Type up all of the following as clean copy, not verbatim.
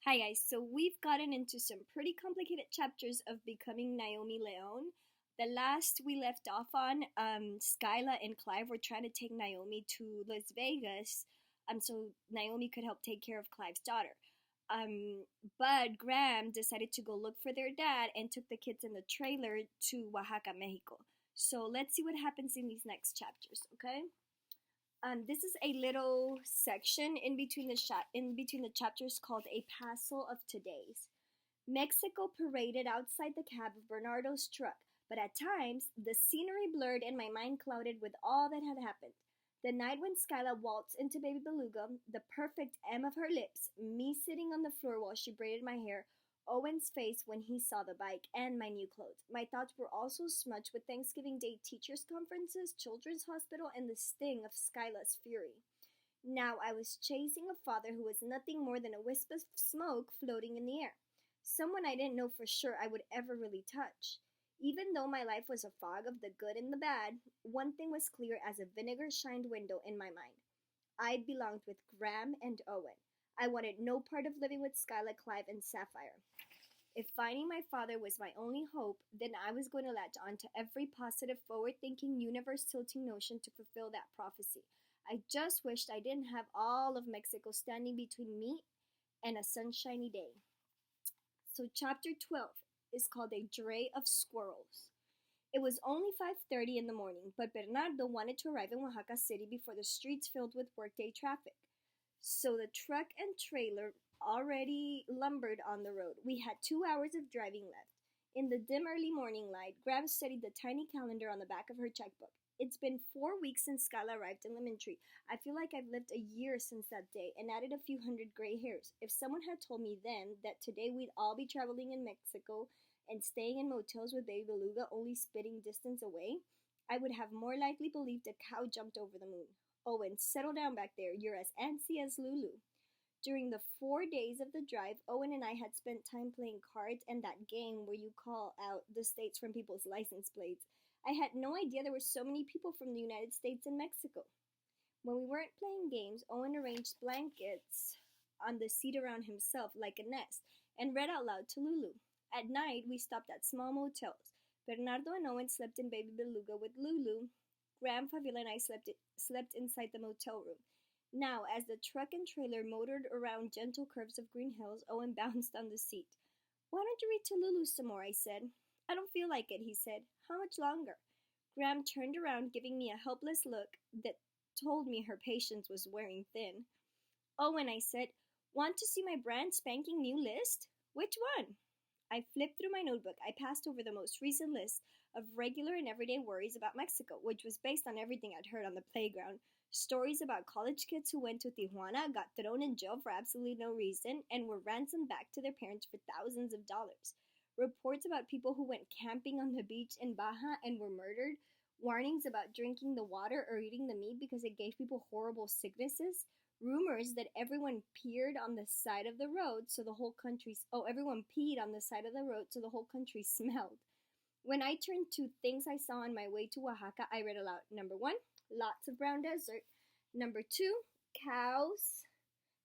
Hi guys, so we've gotten into some pretty complicated chapters of becoming Naomi Leon. The last we left off on, Skyla and Clive were trying to take Naomi to Las Vegas, so Naomi could help take care of Clive's daughter. Um, but Graham decided to go look for their dad and took the kids in the trailer to Oaxaca, Mexico. So let's see what happens in these next chapters, okay? This is a little section in between the chapters called "A Passel of Todays." Mexico paraded outside the cab of Bernardo's truck, but at times the scenery blurred and my mind clouded with all that had happened. The night when Skyla waltzed into Baby Beluga, the perfect M of her lips, me sitting on the floor while she braided my hair, Owen's face when he saw the bike, and my new clothes. My thoughts were also smudged with Thanksgiving Day teachers' conferences, Children's Hospital, and the sting of Skyla's fury. Now I was chasing a father who was nothing more than a wisp of smoke floating in the air. Someone I didn't know for sure I would ever really touch. Even though my life was a fog of the good and the bad, one thing was clear as a vinegar shined window in my mind. I belonged with Graham and Owen. I wanted no part of living with Skyla, Clive, and Sapphire. If finding my father was my only hope, then I was going to latch on to every positive, forward thinking, universe tilting notion to fulfill that prophecy. I just wished I didn't have all of Mexico standing between me and a sunshiny day. So, chapter 12 is called A Dray of Squirrels. It was only 5:30 in the morning, but Bernardo wanted to arrive in Oaxaca City before the streets filled with workday traffic. So the truck and trailer already lumbered on the road. We had 2 hours of driving left. In the dim early morning light, Graham studied the tiny calendar on the back of her checkbook. It's been 4 weeks since Skyla arrived in Lemon Tree. I feel like I've lived a year since that day and added a few hundred gray hairs. If someone had told me then that today we'd all be traveling in Mexico and staying in motels with Baby Beluga only spitting distance away, I would have more likely believed a cow jumped over the moon. Owen, settle down back there. You're as antsy as Lulu. During the 4 days of the drive, Owen and I had spent time playing cards and that game where you call out the states from people's license plates. I had no idea there were so many people from the United States and Mexico. When we weren't playing games, Owen arranged blankets on the seat around himself like a nest and read out loud to Lulu. At night, we stopped at small motels. Bernardo and Owen slept in Baby Beluga with Lulu. Graham, Fabiola, and I slept inside the motel room. Now, as the truck and trailer motored around gentle curves of green hills, Owen bounced on the seat. Why don't you read to Lulu some more? I said. I don't feel like it, he said. How much longer? Graham turned around, giving me a helpless look that told me her patience was wearing thin. Owen, I said, want to see my brand spanking new list? Which one? I flipped through my notebook. I passed over the most recent list of regular and everyday worries about Mexico, which was based on everything I'd heard on the playground. Stories about college kids who went to Tijuana, got thrown in jail for absolutely no reason, and were ransomed back to their parents for thousands of dollars. Reports about people who went camping on the beach in Baja and were murdered. Warnings about drinking the water or eating the meat because it gave people horrible sicknesses. Rumors that everyone peed on the side of the road so the whole country smelled. When I turned to things I saw on my way to Oaxaca, I read aloud. Number 1, lots of brown desert. Number 2, cows.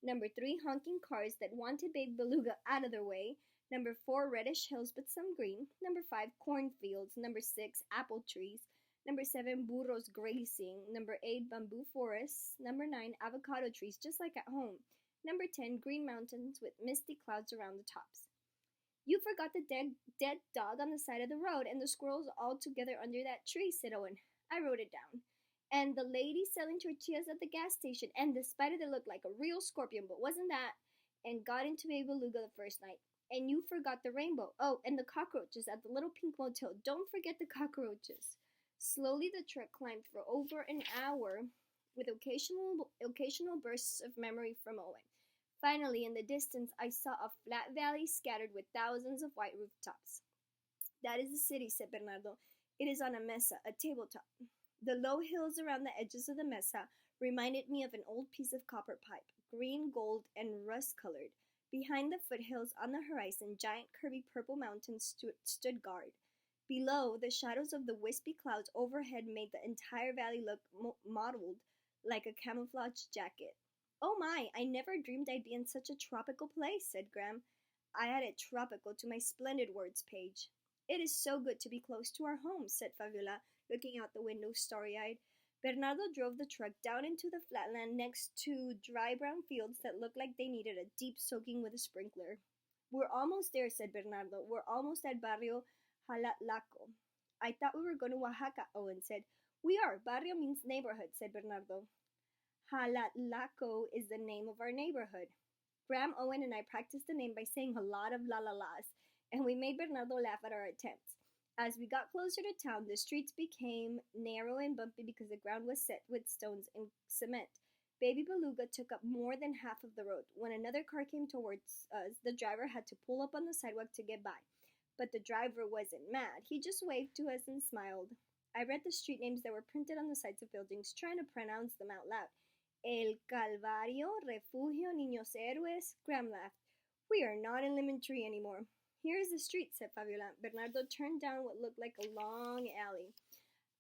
Number 3, honking cars that wanted Baby Beluga out of their way. Number 4, reddish hills but some green. Number 5, cornfields. Number 6, apple trees. Number 7, burros grazing. Number 8, bamboo forests. Number 9, avocado trees, just like at home. Number 10, green mountains with misty clouds around the tops. You forgot the dead dog on the side of the road and the squirrels all together under that tree, said Owen. I wrote it down. And the lady selling tortillas at the gas station, and the spider that looked like a real scorpion, but wasn't that, and got into Baby Beluga the first night. And you forgot the rainbow. Oh, and the cockroaches at the little pink motel. Don't forget the cockroaches. Slowly the truck climbed for over an hour with occasional bursts of memory from Owen. Finally, in the distance, I saw a flat valley scattered with thousands of white rooftops. That is the city, said Bernardo. It is on a mesa, a tabletop. The low hills around the edges of the mesa reminded me of an old piece of copper pipe, green, gold, and rust-colored. Behind the foothills on the horizon, giant curvy purple mountains stood guard. Below, the shadows of the wispy clouds overhead made the entire valley look mottled like a camouflage jacket. Oh my, I never dreamed I'd be in such a tropical place, said Graham. I added tropical to my splendid words page. It is so good to be close to our home, said Fabiola, looking out the window starry-eyed. Bernardo drove the truck down into the flatland next to dry brown fields that looked like they needed a deep soaking with a sprinkler. We're almost there, said Bernardo. We're almost at Barrio Jalatlaco. I thought we were going to Oaxaca, Owen said. We are. Barrio means neighborhood, said Bernardo. Jalatlaco is the name of our neighborhood. Graham, Owen, and I practiced the name by saying a lot of la la las, and we made Bernardo laugh at our attempts. As we got closer to town, the streets became narrow and bumpy because the ground was set with stones and cement. Baby Beluga took up more than half of the road. When another car came towards us, the driver had to pull up on the sidewalk to get by. But the driver wasn't mad. He just waved to us and smiled. I read the street names that were printed on the sides of buildings, trying to pronounce them out loud. El Calvario, Refugio, Niños Héroes. Graham laughed. We are not in Lemon Tree anymore. Here is the street, said Fabiola. Bernardo turned down what looked like a long alley.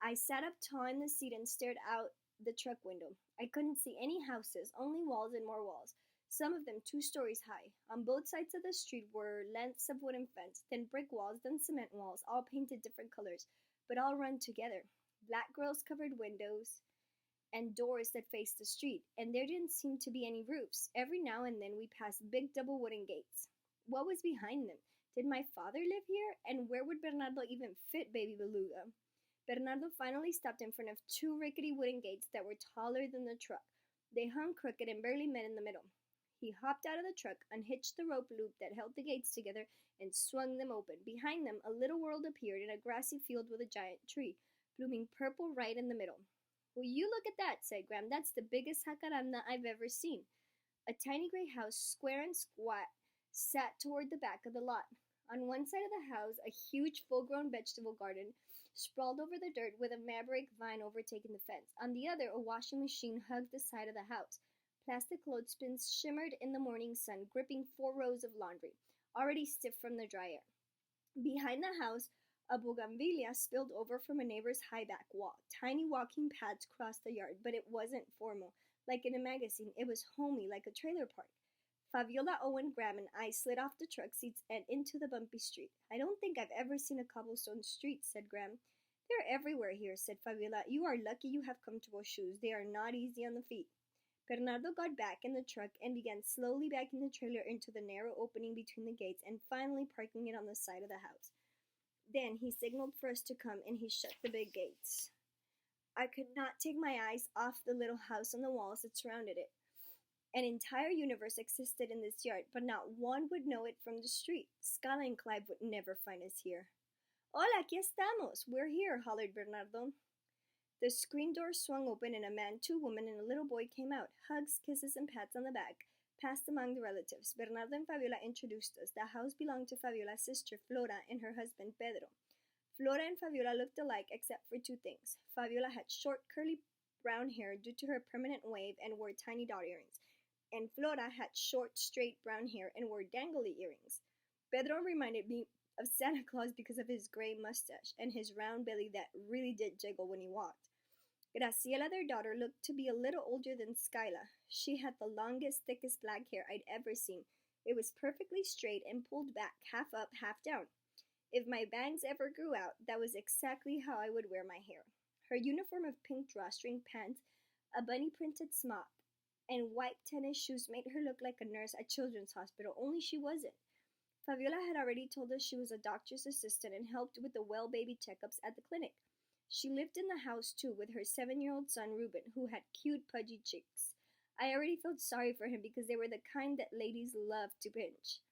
I sat up tall in the seat and stared out the truck window. I couldn't see any houses, only walls and more walls, some of them 2 stories high. On both sides of the street were lengths of wooden fence, then brick walls, then cement walls, all painted different colors, but all run together. Black grills-covered windows and doors that faced the street, and there didn't seem to be any roofs. Every now and then we passed big double wooden gates. What was behind them? Did my father live here? And where would Bernardo even fit Baby Beluga? Bernardo finally stopped in front of 2 rickety wooden gates that were taller than the truck. They hung crooked and barely met in the middle. He hopped out of the truck, unhitched the rope loop that held the gates together, and swung them open. Behind them, a little world appeared in a grassy field with a giant tree, blooming purple right in the middle. Will you look at that, said Graham. That's the biggest jacaranda I've ever seen. A tiny gray house, square and squat, sat toward the back of the lot. On one side of the house, a huge full-grown vegetable garden sprawled over the dirt with a maverick vine overtaking the fence. On the other, a washing machine hugged the side of the house. Plastic clothespins shimmered in the morning sun, gripping 4 rows of laundry, already stiff from the dry air. Behind the house, a bougainvillea spilled over from a neighbor's high back wall. Tiny walking paths crossed the yard, but it wasn't formal. Like in a magazine, it was homey, like a trailer park. Fabiola, Owen, Graham, and I slid off the truck seats and into the bumpy street. I don't think I've ever seen a cobblestone street, said Graham. They're everywhere here, said Fabiola. You are lucky you have comfortable shoes. They are not easy on the feet. Bernardo got back in the truck and began slowly backing the trailer into the narrow opening between the gates and finally parking it on the side of the house. Then he signaled for us to come and he shut the big gates. I could not take my eyes off the little house and the walls that surrounded it. An entire universe existed in this yard, but not one would know it from the street. Scala and Clive would never find us here. Hola, aquí estamos. We're here, hollered Bernardo. The screen door swung open and a man, 2 women, and a little boy came out. Hugs, kisses, and pats on the back passed among the relatives. Bernardo and Fabiola introduced us. The house belonged to Fabiola's sister, Flora, and her husband, Pedro. Flora and Fabiola looked alike except for 2 things. Fabiola had short, curly brown hair due to her permanent wave and wore tiny dot earrings, and Flora had short, straight brown hair and wore dangly earrings. Pedro reminded me of Santa Claus because of his gray mustache and his round belly that really did jiggle when he walked. Graciela, their daughter, looked to be a little older than Skyla. She had the longest, thickest black hair I'd ever seen. It was perfectly straight and pulled back, half up, half down. If my bangs ever grew out, that was exactly how I would wear my hair. Her uniform of pink drawstring pants, a bunny-printed smock, and white tennis shoes made her look like a nurse at Children's Hospital, only she wasn't. Fabiola had already told us she was a doctor's assistant and helped with the well baby checkups at the clinic. She lived in the house, too, with her 7-year-old son, Ruben, who had cute, pudgy cheeks. I already felt sorry for him because they were the kind that ladies love to pinch.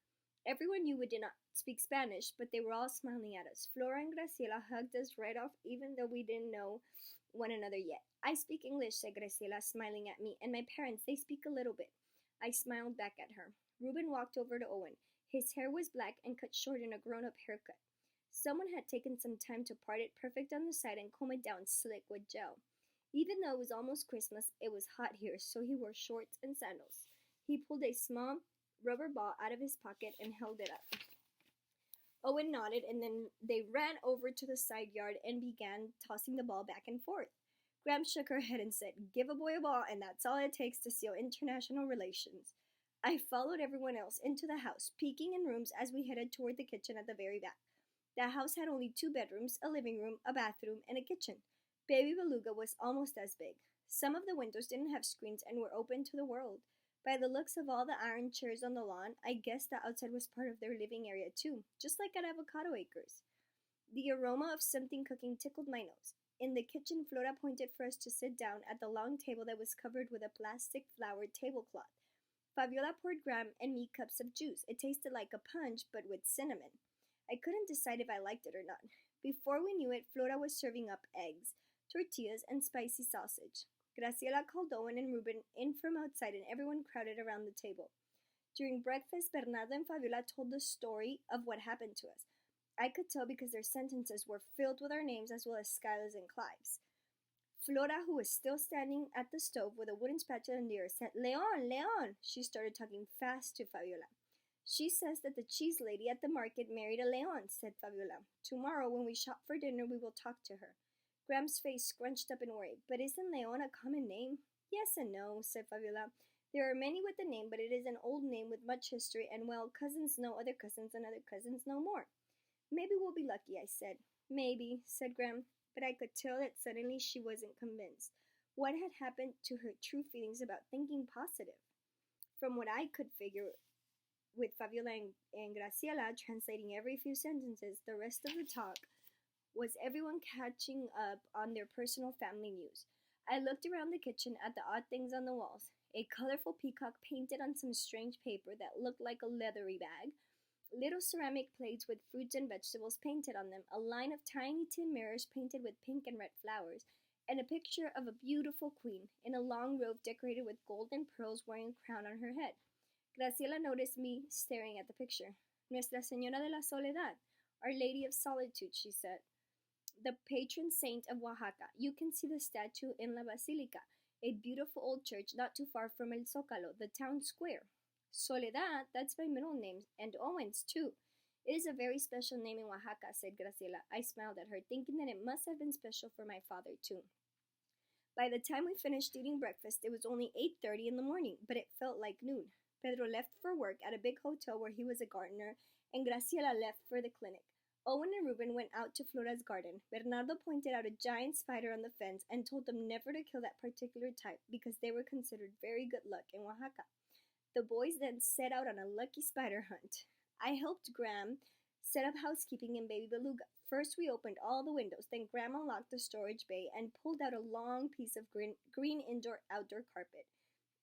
Everyone knew we did not speak Spanish, but they were all smiling at us. Flora and Graciela hugged us right off, even though we didn't know one another yet. I speak English, said Graciela, smiling at me, and my parents, they speak a little bit. I smiled back at her. Ruben walked over to Owen. His hair was black and cut short in a grown-up haircut. Someone had taken some time to part it perfect on the side and comb it down slick with gel. Even though it was almost Christmas, it was hot here, so he wore shorts and sandals. He pulled a small rubber ball out of his pocket and held it up. Owen nodded, and then they ran over to the side yard and began tossing the ball back and forth. Graham shook her head and said, "Give a boy a ball, and that's all it takes to seal international relations." I followed everyone else into the house, peeking in rooms as we headed toward the kitchen at the very back. The house had only 2 bedrooms, a living room, a bathroom, and a kitchen. Baby Beluga was almost as big. Some of the windows didn't have screens and were open to the world. By the looks of all the iron chairs on the lawn, I guessed the outside was part of their living area too, just like at Avocado Acres. The aroma of something cooking tickled my nose. In the kitchen, Flora pointed for us to sit down at the long table that was covered with a plastic flowered tablecloth. Fabiola poured Graham and me cups of juice. It tasted like a punch, but with cinnamon. I couldn't decide if I liked it or not. Before we knew it, Flora was serving up eggs, tortillas, and spicy sausage. Graciela called Owen and Ruben in from outside, and everyone crowded around the table. During breakfast, Bernardo and Fabiola told the story of what happened to us. I could tell because their sentences were filled with our names as well as Skyla's and Clive's. Flora, who was still standing at the stove with a wooden spatula in the air, said, "Leon, Leon!" She started talking fast to Fabiola. "She says that the cheese lady at the market married a Leon," said Fabiola. "Tomorrow, when we shop for dinner, we will talk to her." Graham's face scrunched up in worry. "But isn't Leon a common name?" "Yes and no," said Fabiola. "There are many with the name, but it is an old name with much history, and well, cousins know other cousins, and other cousins know more." "Maybe we'll be lucky," I said. "Maybe," said Graham, but I could tell that suddenly she wasn't convinced. What had happened to her true feelings about thinking positive? From what I could figure, with Fabiola and Graciela translating every few sentences, the rest of the talk was everyone catching up on their personal family news. I looked around the kitchen at the odd things on the walls. A colorful peacock painted on some strange paper that looked like a leathery bag, little ceramic plates with fruits and vegetables painted on them, a line of tiny tin mirrors painted with pink and red flowers, and a picture of a beautiful queen in a long robe decorated with gold and pearls wearing a crown on her head. Graciela noticed me staring at the picture. "Nuestra Señora de la Soledad, Our Lady of Solitude," she said. "The patron saint of Oaxaca. You can see the statue in La Basilica, a beautiful old church not too far from El Zócalo, the town square." "Soledad, that's my middle name, and Owen's too. It is a very special name in Oaxaca," said Graciela. I smiled at her, thinking that it must have been special for my father too. By the time we finished eating breakfast, it was only 8:30 in the morning, but it felt like noon. Pedro left for work at a big hotel where he was a gardener, and Graciela left for the clinic. Owen and Ruben went out to Flora's garden. Bernardo pointed out a giant spider on the fence and told them never to kill that particular type because they were considered very good luck in Oaxaca. The boys then set out on a lucky spider hunt. I helped Graham set up housekeeping in Baby Beluga. First, we opened all the windows. Then Graham unlocked the storage bay and pulled out a long piece of green indoor-outdoor carpet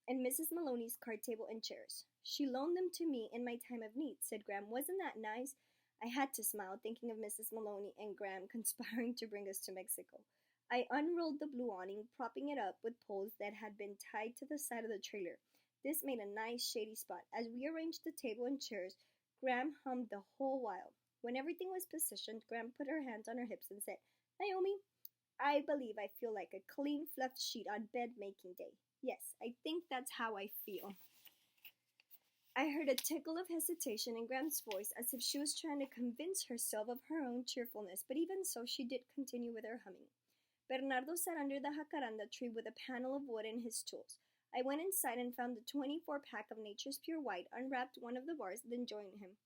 and Mrs. Maloney's card table and chairs. "She loaned them to me in my time of need," said Graham. "Wasn't that nice?" I had to smile, thinking of Mrs. Maloney and Graham conspiring to bring us to Mexico. I unrolled the blue awning, propping it up with poles that had been tied to the side of the trailer. This made a nice shady spot. As we arranged the table and chairs, Graham hummed the whole while. When everything was positioned, Graham put her hands on her hips and said, "Naomi, I believe I feel like a clean fluffed sheet on bed-making day. Yes, I think that's how I feel." I heard a tickle of hesitation in Graham's voice, as if she was trying to convince herself of her own cheerfulness, but even so she did continue with her humming. Bernardo sat under the jacaranda tree with a panel of wood and his tools. I went inside and found the 24-pack of Nature's Pure White, unwrapped one of the bars, then joined him.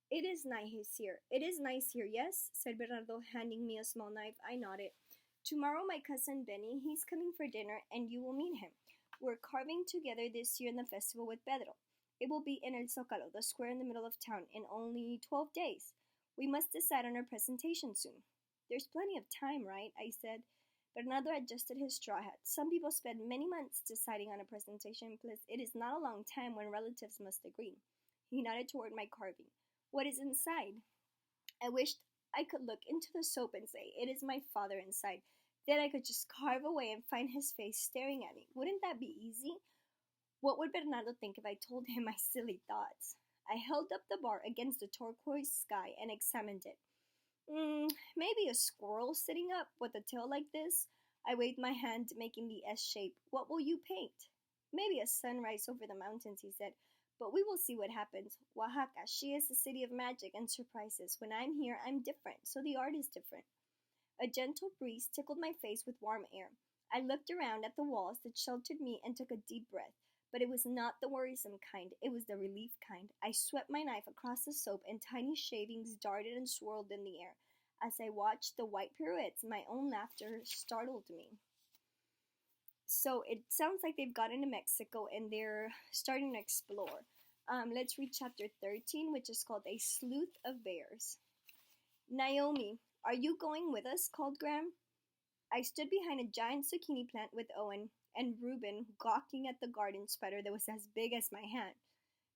It is nice here, yes?" said Bernardo, handing me a small knife. I nodded. "Tomorrow my cousin Benny, he's coming for dinner, and you will meet him. We're carving together this year in the festival with Pedro. It will be in El Zócalo, the square in the middle of town, in only 12 days. We must decide on our presentation soon." "There's plenty of time, right?" I said. Bernardo adjusted his straw hat. "Some people spend many months deciding on a presentation, plus it is not a long time when relatives must agree." He nodded toward my carving. "What is inside?" I wished I could look into the soap and say, "It is my father inside." Then I could just carve away and find his face staring at me. Wouldn't that be easy? What would Bernardo think if I told him my silly thoughts? I held up the bar against the turquoise sky and examined it. Maybe a squirrel sitting up with a tail like this. I waved my hand, making the S shape. "What will you paint?" "Maybe a sunrise over the mountains," he said. "But we will see what happens. Oaxaca, she is a city of magic and surprises. When I'm here, I'm different, so the art is different." A gentle breeze tickled my face with warm air. I looked around at the walls that sheltered me and took a deep breath. But it was not the worrisome kind, it was the relief kind. I swept my knife across the soap and tiny shavings darted and swirled in the air. As I watched the white pirouettes, my own laughter startled me. So it sounds like they've gotten to Mexico and they're starting to explore. Let's read chapter 13, which is called A Sleuth of Bears. Naomi, are you going with us? Called Graham. I stood behind a giant zucchini plant with Owen and Reuben gawking at the garden spider that was as big as my hand.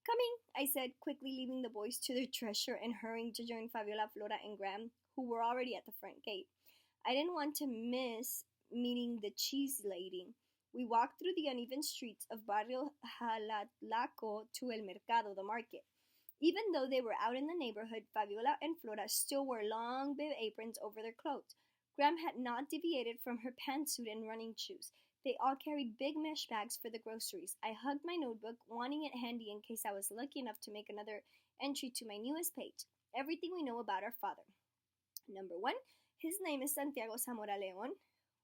Coming, I said, quickly leaving the boys to their treasure and hurrying to join Fabiola, Flora, and Graham, who were already at the front gate. I didn't want to miss meeting the cheese lady. We walked through the uneven streets of Barrio Jalatlaco to El Mercado, the market. Even though they were out in the neighborhood, Fabiola and Flora still wore long bib aprons over their clothes. Graham had not deviated from her pantsuit and running shoes. They all carried big mesh bags for the groceries. I hugged my notebook, wanting it handy in case I was lucky enough to make another entry to my newest page. Everything we know about our father. Number 1, his name is Santiago Zamora Leon.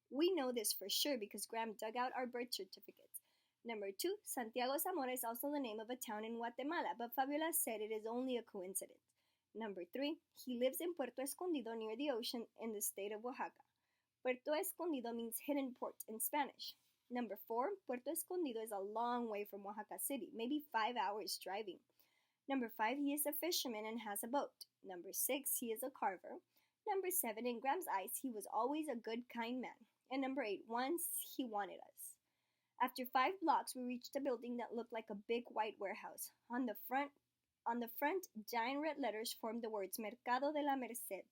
We know this for sure because Graham dug out our birth certificates. Number 2, Santiago Zamora is also the name of a town in Guatemala, but Fabiola said it is only a coincidence. Number 3, he lives in Puerto Escondido near the ocean in the state of Oaxaca. Puerto Escondido means hidden port in Spanish. Number 4, Puerto Escondido is a long way from Oaxaca City, maybe 5 hours driving. Number 5, he is a fisherman and has a boat. Number 6, he is a carver. Number 7, in Graham's eyes, he was always a good, kind man. And number 8, once he wanted us. After 5 blocks, we reached a building that looked like a big white warehouse. On the front, giant red letters formed the words Mercado de la Merced.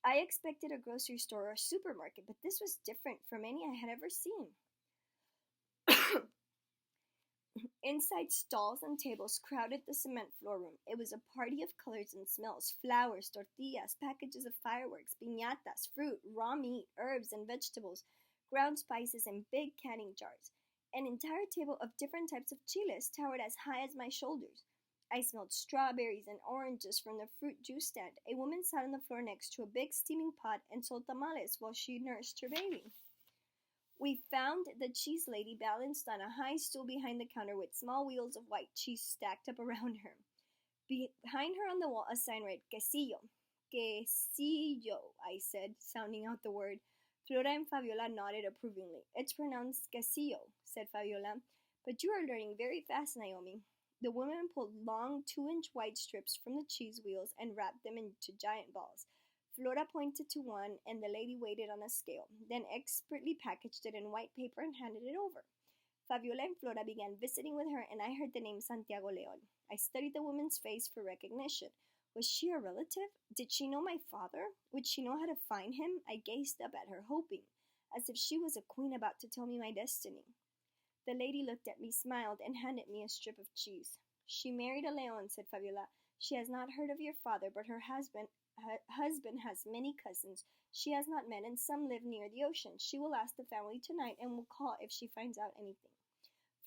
I expected a grocery store or a supermarket, but this was different from any I had ever seen. Inside, stalls and tables crowded the cement floor room. It was a party of colors and smells: flowers, tortillas, packages of fireworks, piñatas, fruit, raw meat, herbs and vegetables, ground spices, and big canning jars. An entire table of different types of chiles towered as high as my shoulders. I smelled strawberries and oranges from the fruit juice stand. A woman sat on the floor next to a big steaming pot and sold tamales while she nursed her baby. We found the cheese lady balanced on a high stool behind the counter with small wheels of white cheese stacked up around her. Behind her on the wall, a sign read, Quesillo. Quesillo, I said, sounding out the word. Flora and Fabiola nodded approvingly. It's pronounced Quesillo, said Fabiola. But you are learning very fast, Naomi. The woman pulled long 2-inch white strips from the cheese wheels and wrapped them into giant balls. Flora pointed to one, and the lady weighed it on a scale, then expertly packaged it in white paper and handed it over. Fabiola and Flora began visiting with her, and I heard the name Santiago Leon. I studied the woman's face for recognition. Was she a relative? Did she know my father? Would she know how to find him? I gazed up at her, hoping, as if she was a queen about to tell me my destiny. The lady looked at me, smiled, and handed me a strip of cheese. She married a Leon, said Fabiola. She has not heard of your father, but her husband has many cousins she has not met, and some live near the ocean. She will ask the family tonight and will call if she finds out anything.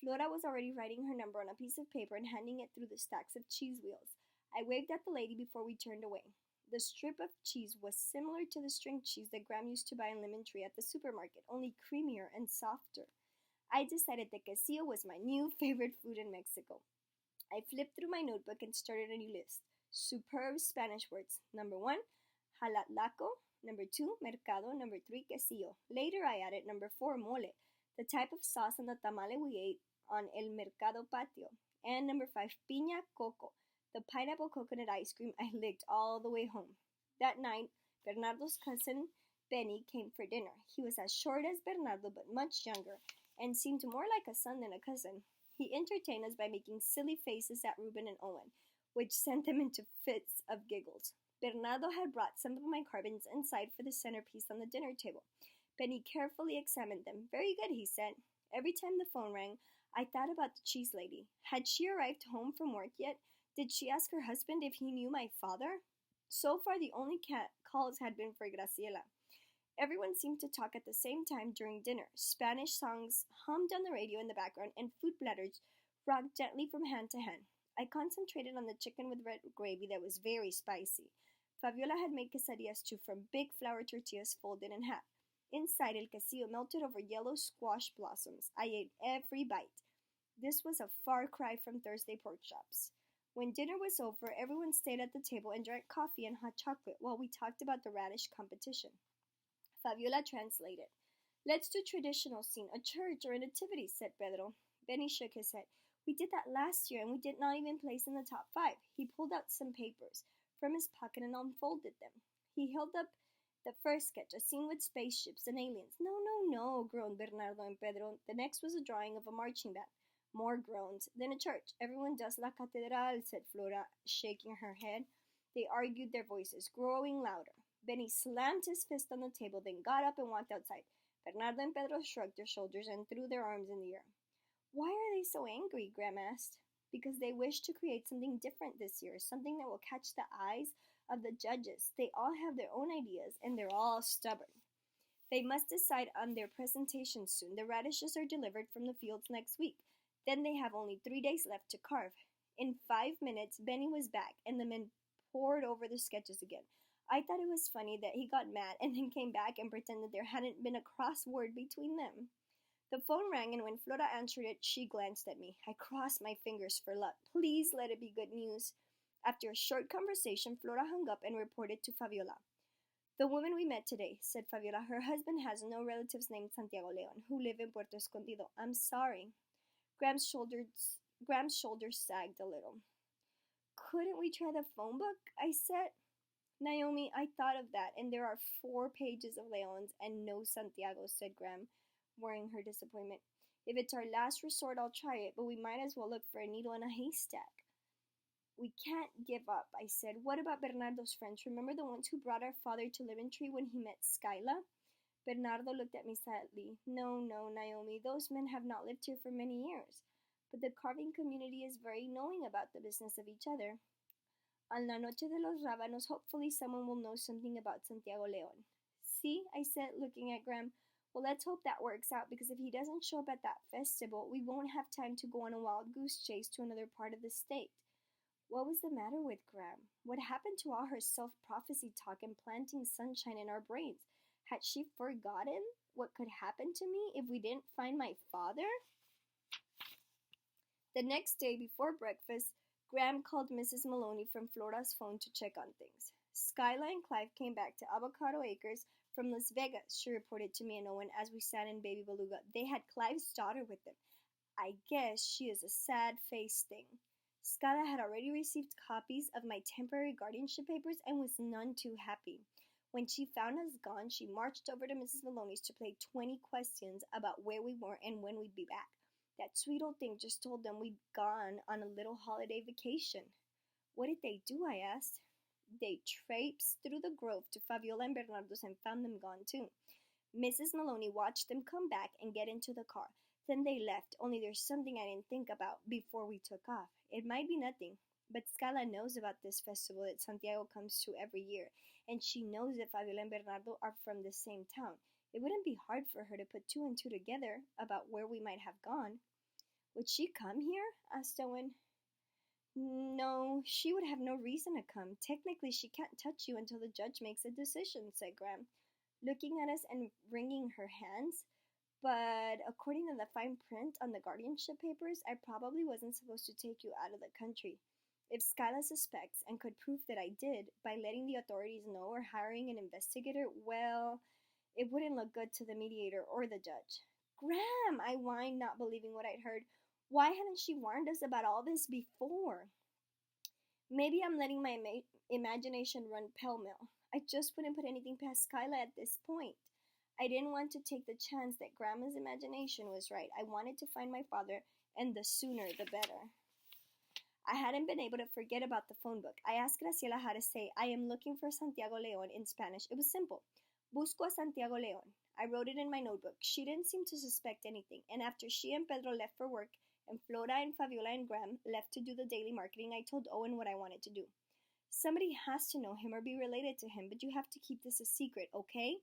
Flora was already writing her number on a piece of paper and handing it through the stacks of cheese wheels. I waved at the lady before we turned away. The strip of cheese was similar to the string cheese that Graham used to buy in Lemon Tree at the supermarket, only creamier and softer. I decided that quesillo was my new favorite food in Mexico. I flipped through my notebook and started a new list. Superb Spanish words. Number 1, jalatlaco. Number 2, mercado. Number 3, quesillo. Later I added number 4, mole, the type of sauce on the tamale we ate on El Mercado patio. And number 5, piña coco, the pineapple coconut ice cream I licked all the way home. That night, Bernardo's cousin Benny came for dinner. He was as short as Bernardo but much younger, and seemed more like a son than a cousin. He entertained us by making silly faces at Reuben and Owen, which sent them into fits of giggles. Bernardo had brought some of my carbons inside for the centerpiece on the dinner table. Benny carefully examined them. Very good, he said. Every time the phone rang, I thought about the cheese lady. Had she arrived home from work yet? Did she ask her husband if he knew my father? So far, the only calls had been for Graciela. Everyone seemed to talk at the same time during dinner. Spanish songs hummed on the radio in the background, and food platters rocked gently from hand to hand. I concentrated on the chicken with red gravy that was very spicy. Fabiola had made quesadillas too, from big flour tortillas folded in half. Inside, el quesillo melted over yellow squash blossoms. I ate every bite. This was a far cry from Thursday pork chops. When dinner was over, everyone stayed at the table and drank coffee and hot chocolate while we talked about the radish competition. Fabiola translated. Let's do traditional scene, a church or a nativity, said Pedro. Benny shook his head. We did that last year and we did not even place in the top 5. He pulled out some papers from his pocket and unfolded them. He held up the first sketch, a scene with spaceships and aliens. No, no, no, groaned Bernardo and Pedro. The next was a drawing of a marching band. More groans. Then a church. Everyone does La Catedral, said Flora, shaking her head. They argued, their voices growing louder. Benny slammed his fist on the table, then got up and walked outside. Bernardo and Pedro shrugged their shoulders and threw their arms in the air. Why are they so angry? Graham asked. Because they wish to create something different this year, something that will catch the eyes of the judges. They all have their own ideas, and they're all stubborn. They must decide on their presentation soon. The radishes are delivered from the fields next week. Then they have only 3 days left to carve. In 5 minutes, Benny was back, and the men pored over the sketches again. I thought it was funny that he got mad and then came back and pretended there hadn't been a crossword between them. The phone rang, and when Flora answered it, she glanced at me. I crossed my fingers for luck. Please let it be good news. After a short conversation, Flora hung up and reported to Fabiola. The woman we met today, said Fabiola, her husband has no relatives named Santiago Leon who live in Puerto Escondido. I'm sorry. Graham's shoulders sagged a little. Couldn't we try the phone book? I said. Naomi, I thought of that, and there are 4 pages of Leons and no Santiago, said Graham, worrying her disappointment. If it's our last resort, I'll try it, but we might as well look for a needle in a haystack. We can't give up, I said. What about Bernardo's friends? Remember the ones who brought our father to Liventree when he met Skyla? Bernardo looked at me sadly. No, Naomi, those men have not lived here for many years. But the carving community is very knowing about the business of each other. On La Noche de los Rábanos, hopefully someone will know something about Santiago Leon. See, I said, looking at Graham. Well, let's hope that works out, because if he doesn't show up at that festival, we won't have time to go on a wild goose chase to another part of the state. What was the matter with Graham? What happened to all her self-prophecy talk and planting sunshine in our brains? Had she forgotten what could happen to me if we didn't find my father? The next day, before breakfast, Graham called Mrs. Maloney from Flora's phone to check on things. Skyla and Clive came back to Avocado Acres from Las Vegas, she reported to me and Owen as we sat in Baby Beluga. They had Clive's daughter with them. I guess she is a sad-faced thing. Skyla had already received copies of my temporary guardianship papers and was none too happy. When she found us gone, she marched over to Mrs. Maloney's to play 20 questions about where we were and when we'd be back. That sweet old thing just told them we'd gone on a little holiday vacation. What did they do? I asked. They traipsed through the grove to Fabiola and Bernardo's and found them gone too. Mrs. Maloney watched them come back and get into the car. Then they left, only there's something I didn't think about before we took off. It might be nothing, but Scala knows about this festival that Santiago comes to every year, and she knows that Fabiola and Bernardo are from the same town. It wouldn't be hard for her to put 2 and 2 together about where we might have gone. Would she come here? Asked Owen. No, she would have no reason to come. Technically, she can't touch you until the judge makes a decision, said Graham, looking at us and wringing her hands. But according to the fine print on the guardianship papers, I probably wasn't supposed to take you out of the country. If Skyla suspects and could prove that I did by letting the authorities know or hiring an investigator, well, it wouldn't look good to the mediator or the judge. Graham, I whined, not believing what I'd heard. Why hadn't she warned us about all this before? Maybe I'm letting my imagination run pell-mell. I just wouldn't put anything past Skyla at this point. I didn't want to take the chance that Grandma's imagination was right. I wanted to find my father, and the sooner the better. I hadn't been able to forget about the phone book. I asked Graciela how to say, I am looking for Santiago Leon in Spanish. It was simple. Busco a Santiago Leon. I wrote it in my notebook. She didn't seem to suspect anything, and after she and Pedro left for work, and Flora and Fabiola and Graham left to do the daily marketing, I told Owen what I wanted to do. Somebody has to know him or be related to him, but you have to keep this a secret, okay?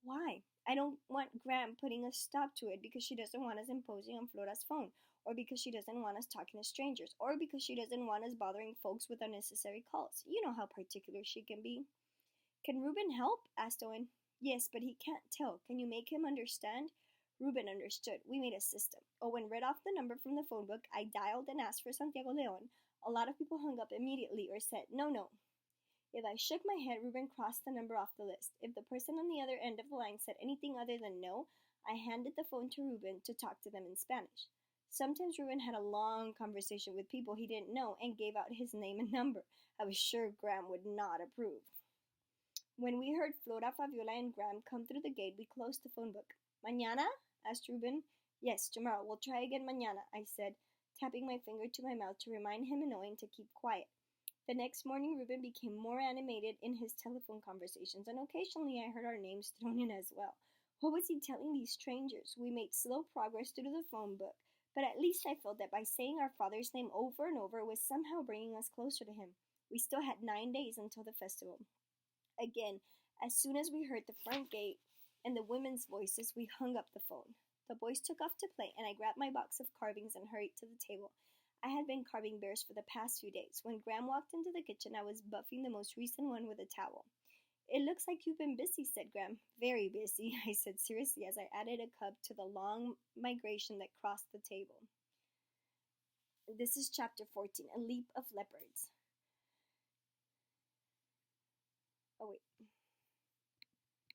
Why? I don't want Graham putting a stop to it because she doesn't want us imposing on Flora's phone, or because she doesn't want us talking to strangers, or because she doesn't want us bothering folks with unnecessary calls. You know how particular she can be. Can Ruben help? Asked Owen. Yes, but he can't tell. Can you make him understand? Ruben understood. We made a system. Owen read off the number from the phone book. I dialed and asked for Santiago Leon. A lot of people hung up immediately or said, no, no. If I shook my head, Ruben crossed the number off the list. If the person on the other end of the line said anything other than no, I handed the phone to Ruben to talk to them in Spanish. Sometimes Ruben had a long conversation with people he didn't know and gave out his name and number. I was sure Graham would not approve. When we heard Flora, Fabiola, and Graham come through the gate, we closed the phone book. Mañana? Asked Ruben. Yes, tomorrow. We'll try again mañana, I said, tapping my finger to my mouth to remind him and Owen to keep quiet. The next morning, Ruben became more animated in his telephone conversations, and occasionally I heard our names thrown in as well. What was he telling these strangers? We made slow progress through the phone book, but at least I felt that by saying our father's name over and over was somehow bringing us closer to him. We still had 9 days until the festival. Again, as soon as we heard the front gate and the women's voices, we hung up the phone. The boys took off to play, and I grabbed my box of carvings and hurried to the table. I had been carving bears for the past few days. When Graham walked into the kitchen, I was buffing the most recent one with a towel. It looks like you've been busy, said Graham. Very busy, I said seriously as I added a cup to the long migration that crossed the table. This is chapter 14, A Leap of Leopards. Oh, wait.